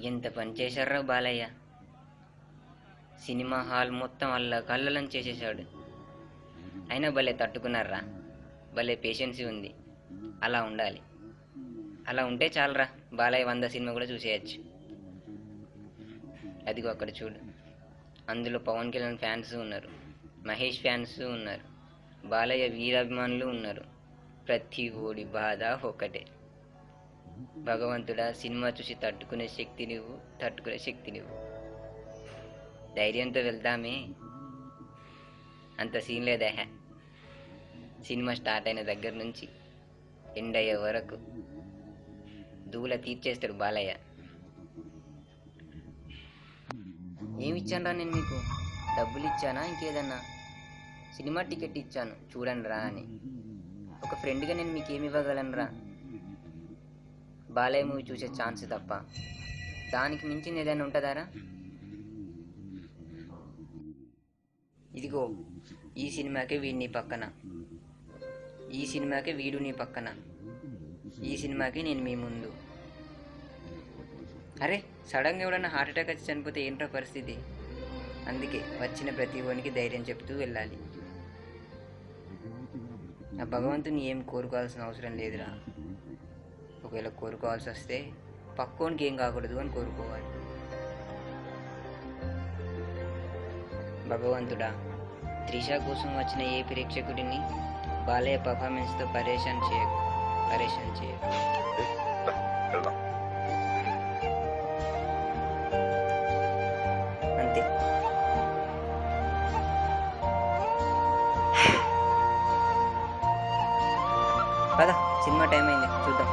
ఎంత పని చేశారా బాలయ్య. సినిమా హాల్ మొత్తం కళ్ళలం చేసేసాడు. అయినా భలే తట్టుకున్నారా. భలే పేషెన్సీ ఉంది. అలా ఉండాలి. అలా ఉంటే చాలరా, బాలయ్య 100 సినిమా కూడా చూసేయచ్చు. అదిగో అక్కడ చూడు, అందులో పవన్ కళ్యాణ్ ఫ్యాన్స్ ఉన్నారు, మహేష్ ఫ్యాన్స్ ఉన్నారు, బాలయ్య వీరాభిమానులు ఉన్నారు. ప్రతి ఓడి బాధ ఒక్కటే, భగవంతుడా సినిమా చూసి తట్టుకునే శక్తి నువ్వు. ధైర్యంతో వెళ్దామే. అంత సీన్ లేదా. సినిమా స్టార్ట్ అయిన దగ్గర నుంచి ఎండ్ అయ్యే వరకు దూల తీర్చేస్తాడు బాలయ్య. ఏమిచ్చానరా నేను మీకు? డబ్బులు ఇచ్చానా ఇంకేదన్నా? సినిమా టికెట్ ఇచ్చాను చూడండి రా అని. ఒక ఫ్రెండ్గా నేను మీకు ఏమి ఇవ్వగలనురా? బాలయ్య మూవీ చూసే ఛాన్స్ తప్ప దానికి మించింది ఏదైనా ఉంటుందారా? ఇదిగో ఈ సినిమాకే వీడు నీ పక్కన, ఈ సినిమాకే వీడు నీ పక్కన, ఈ సినిమాకి నేను మీ ముందు. అరే సడన్గా ఎవడన్నా హార్ట్ అటాక్ వచ్చి చనిపోతే ఏంట్రా పరిస్థితి? అందుకే వచ్చిన ప్రతి వానికి ధైర్యం చెప్తూ వెళ్ళాలి. ఆ భగవంతుని ఏం కోరుకోవాల్సిన అవసరం లేదురా. ఒకవేళ కోరుకోవాల్సి వస్తే పక్కోనికి ఏం కాకూడదు అని కోరుకోవాలి. భగవంతుడా, త్రిష కోసం వచ్చిన ఏ ప్రేక్షకుడిని బాలయ్య పర్ఫార్మెన్స్తో పరేషాన్ చేయకు. అంతే. పద, సినిమా టైం అయింది, చూద్దాం.